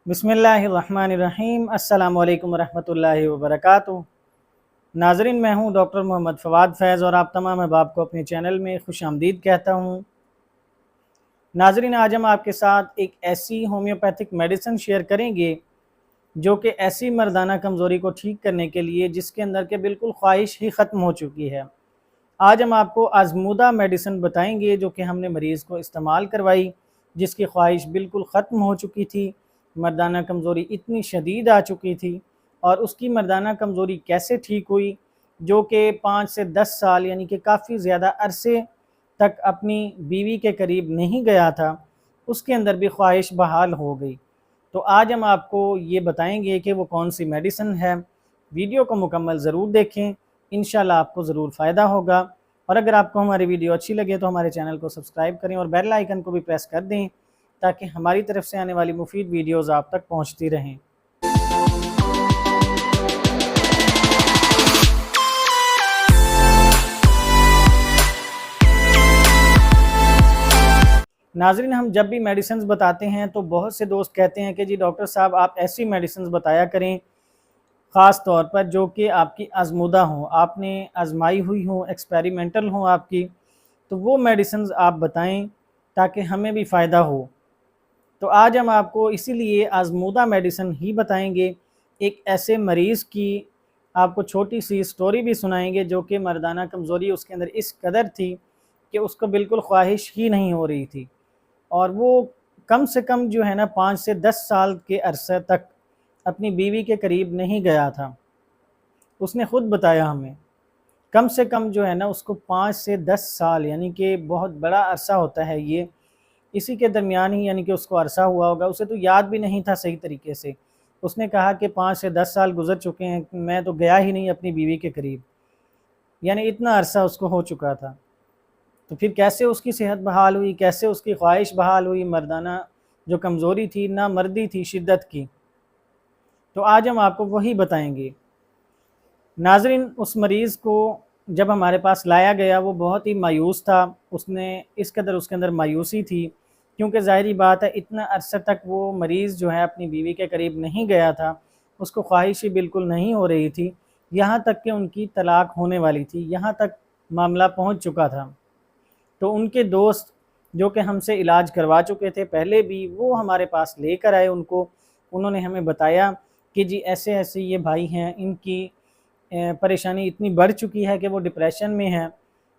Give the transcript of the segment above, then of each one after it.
बिस्मिल्लाहिर्रहमानिर्रहीम। अस्सलामुअलैकुम वरहमतुल्लाहि वबरकातुहू। नाज़रीन, मैं हूँ डॉक्टर मोहम्मद फवाद फैज़ और आप तमाम अहबाब को अपने चैनल में खुश आमदीद कहता हूँ। नाज़रीन, आज हम आपके साथ एक ऐसी होम्योपैथिक मेडिसिन शेयर करेंगे जो कि ऐसी मर्दाना कमज़ोरी को ठीक करने के लिए जिसके अंदर के बिल्कुल ख्वाहिश ही ख़त्म हो चुकी है। आज हम आपको आज़मूदा मेडिसिन बताएंगे जो कि हमने मरीज़ को इस्तेमाल करवाई, जिसकी ख्वाहिश बिल्कुल ख़त्म हो चुकी थी, मर्दाना कमज़ोरी इतनी शदीद आ चुकी थी। और उसकी मर्दाना कमज़ोरी कैसे ठीक हुई, जो कि 5 से 10 साल यानी कि काफ़ी ज़्यादा अरसे तक अपनी बीवी के करीब नहीं गया था, उसके अंदर भी ख्वाहिश बहाल हो गई। तो आज हम आपको ये बताएंगे कि वो कौन सी मेडिसिन है। वीडियो को मुकम्मल ज़रूर देखें, इंशाल्लाह आपको ज़रूर फ़ायदा होगा। और अगर आपको हमारी वीडियो अच्छी लगे तो हमारे चैनल को सब्सक्राइब करें और बेल आइकन को भी प्रेस कर दें ताकि हमारी तरफ से आने वाली मुफीद वीडियोज़ आप तक पहुँचती रहें। नाज़रीन, हम जब भी मेडिसिन बताते हैं तो बहुत से दोस्त कहते हैं कि जी डॉक्टर साहब आप ऐसी मेडिसिन बताया करें, ख़ास तौर पर जो कि आपकी आज़मूदा हों, आपने आज़माई हुई हों, एक्सपेरिमेंटल हों आपकी, तो वो मेडिसिन आप बताएं ताकि हमें भी फ़ायदा हो। तो आज हम आपको इसीलिए आज़मूदा मेडिसिन ही बताएंगे। एक ऐसे मरीज़ की आपको छोटी सी स्टोरी भी सुनाएंगे जो कि मर्दाना कमज़ोरी उसके अंदर इस कदर थी कि उसको बिल्कुल ख्वाहिश ही नहीं हो रही थी, और वो कम से कम जो है ना 5 से 10 साल के अरसे तक अपनी बीवी के करीब नहीं गया था। उसने ख़ुद बताया हमें, कम से कम जो है ना उसको 5 से 10 साल यानी कि बहुत बड़ा अरसा होता है ये, इसी के दरमियान ही यानी कि उसको अरसा हुआ होगा। उसे तो याद भी नहीं था सही तरीके से। उसने कहा कि 5 से 10 साल गुजर चुके हैं, मैं तो गया ही नहीं अपनी बीवी के करीब, यानी इतना अरसा उसको हो चुका था। तो फिर कैसे उसकी सेहत बहाल हुई, कैसे उसकी ख्वाहिश बहाल हुई, मर्दाना जो कमज़ोरी थी, ना मर्दी थी शिद्दत की, तो आज हम आपको वही बताएंगे। नाज़रीन, उस मरीज़ को जब हमारे पास लाया गया वो बहुत ही मायूस था। उसने इस कदर उसके अंदर मायूसी थी क्योंकि ज़ाहिरी बात है इतना अरसे तक वो मरीज़ जो है अपनी बीवी के करीब नहीं गया था, उसको ख्वाहिश ही बिल्कुल नहीं हो रही थी, यहाँ तक कि उनकी तलाक होने वाली थी, यहाँ तक मामला पहुँच चुका था। तो उनके दोस्त जो कि हमसे इलाज करवा चुके थे पहले भी, वो हमारे पास लेकर आए उनको। उन्होंने हमें बताया कि जी ऐसे ऐसे ये भाई हैं, इनकी परेशानी इतनी बढ़ चुकी है कि वो डिप्रेशन में हैं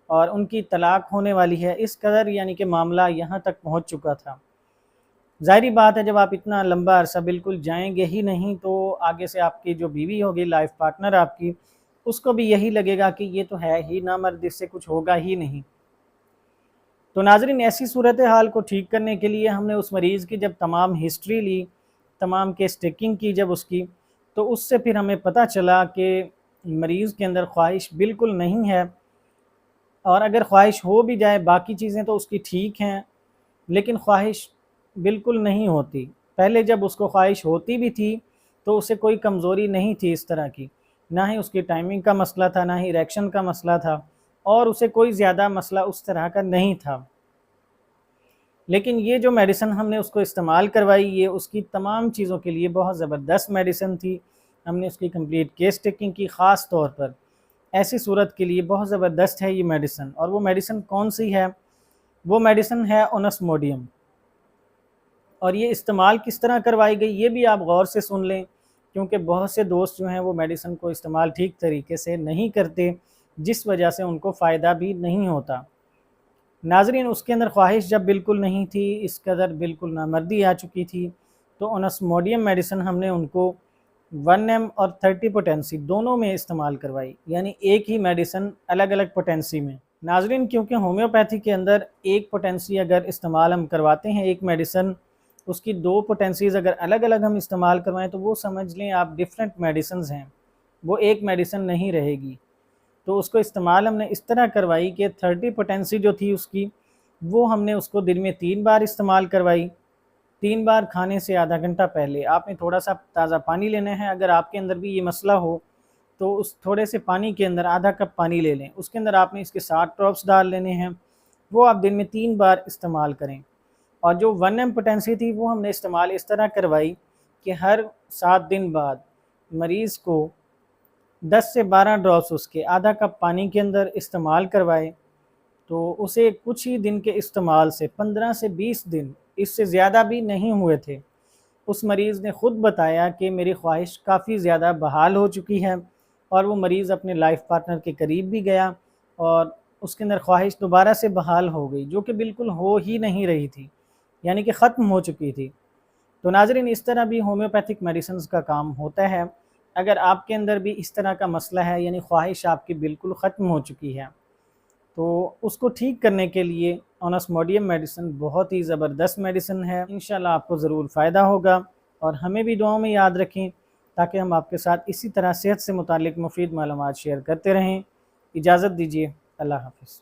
और उनकी तलाक होने वाली है, इस कदर यानी कि मामला यहाँ तक पहुँच चुका था। ज़ाहिरी बात है जब आप इतना लंबा अरसा बिल्कुल जाएंगे ही नहीं तो आगे से आपकी जो बीवी होगी, लाइफ पार्टनर आपकी, उसको भी यही लगेगा कि ये तो है ही ना मर्द, इससे कुछ होगा ही नहीं। तो नाज़रीन, ऐसी सूरत हाल को ठीक करने के लिए हमने उस मरीज़ की जब तमाम हिस्ट्री ली, तमाम केस टेकिंग की जब उसकी, तो उससे फिर हमें पता चला कि मरीज़ के अंदर ख्वाहिश बिल्कुल नहीं है। और अगर ख्वाहिश हो भी जाए, बाकी चीज़ें तो उसकी ठीक हैं, लेकिन ख्वाहिश बिल्कुल नहीं होती। पहले जब उसको ख्वाहिश होती भी थी तो उसे कोई कमज़ोरी नहीं थी इस तरह की, ना ही उसकी टाइमिंग का मसला था, ना ही इरेक्शन का मसला था, और उसे कोई ज़्यादा मसला उस तरह का नहीं था। लेकिन ये जो मेडिसिन हमने उसको इस्तेमाल करवाई, ये उसकी तमाम चीज़ों के लिए बहुत ज़बरदस्त मेडिसिन थी। हमने उसकी कंप्लीट केस टेकिंग की, ख़ास तौर पर ऐसी सूरत के लिए बहुत ज़बरदस्त है ये मेडिसिन। और वो मेडिसिन कौन सी है? वो मेडिसिन है ओनस्मोडियम। और ये इस्तेमाल किस तरह करवाई गई ये भी आप गौर से सुन लें, क्योंकि बहुत से दोस्त जो हैं वो मेडिसिन को इस्तेमाल ठीक तरीके से नहीं करते, जिस वजह से उनको फ़ायदा भी नहीं होता। नाज़रीन, उसके अंदर ख्वाहिश जब बिल्कुल नहीं थी, इस कदर बिल्कुल नामर्दी आ चुकी थी, तो ओनस्मोडियम मेडिसिन हमने उनको 1 mg और 30 पोटेंसी दोनों में इस्तेमाल करवाई, यानी एक ही मेडिसिन अलग अलग पोटेंसी में। नाज़रीन, क्योंकि होम्योपैथी के अंदर एक पोटेंसी अगर इस्तेमाल हम करवाते हैं, एक मेडिसिन, उसकी 2 पोटेंसीज़ अगर अलग अलग हम इस्तेमाल करवाएं तो वो समझ लें आप डिफरेंट मेडिसिन हैं, वो एक मेडिसिन नहीं रहेगी। तो उसको इस्तेमाल हमने इस तरह करवाई कि 30 पोटेंसी जो थी उसकी, वो हमने उसको दिन में 3 बार इस्तेमाल करवाई। 3 बार खाने से आधा घंटा पहले आपने थोड़ा सा ताज़ा पानी लेना है। अगर आपके अंदर भी ये मसला हो तो उस थोड़े से पानी के अंदर आधा कप पानी ले लें, उसके अंदर आपने इसके 7 ड्रॉप्स डाल लेने हैं, वो आप दिन में 3 बार इस्तेमाल करें। और जो 1 mg पोटेंसी थी वो हमने इस्तेमाल इस तरह करवाई کہ ہر 7 دن بعد مریض کو 10 سے 12 ڈراپس اس کے آدھا کپ پانی کے اندر استعمال کروائے، تو اسے کچھ ہی دن کے استعمال سے 15 سے 20 دن، اس سے زیادہ بھی نہیں ہوئے تھے، اس مریض نے خود بتایا کہ میری خواہش کافی زیادہ بحال ہو چکی ہے، اور وہ مریض اپنے لائف پارٹنر کے قریب بھی گیا اور اس کے اندر خواہش دوبارہ سے بحال ہو گئی، جو کہ بالکل ہو ہی نہیں رہی تھی، یعنی کہ ختم ہو چکی تھی۔ تو ناظرین، اس طرح بھی ہومیوپیتھک میڈیسنز کا کام ہوتا ہے۔ اگر آپ کے اندر بھی اس طرح کا مسئلہ ہے، یعنی خواہش آپ کی بالکل ختم ہو چکی ہے، تو اس کو ٹھیک کرنے کے لیے اونسموڈیم میڈیسن بہت ہی زبردست میڈیسن ہے۔ انشاءاللہ آپ کو ضرور فائدہ ہوگا، اور ہمیں بھی دعاؤں میں یاد رکھیں تاکہ ہم آپ کے ساتھ اسی طرح صحت سے متعلق مفید معلومات شیئر کرتے رہیں۔ اجازت دیجیے، اللہ حافظ۔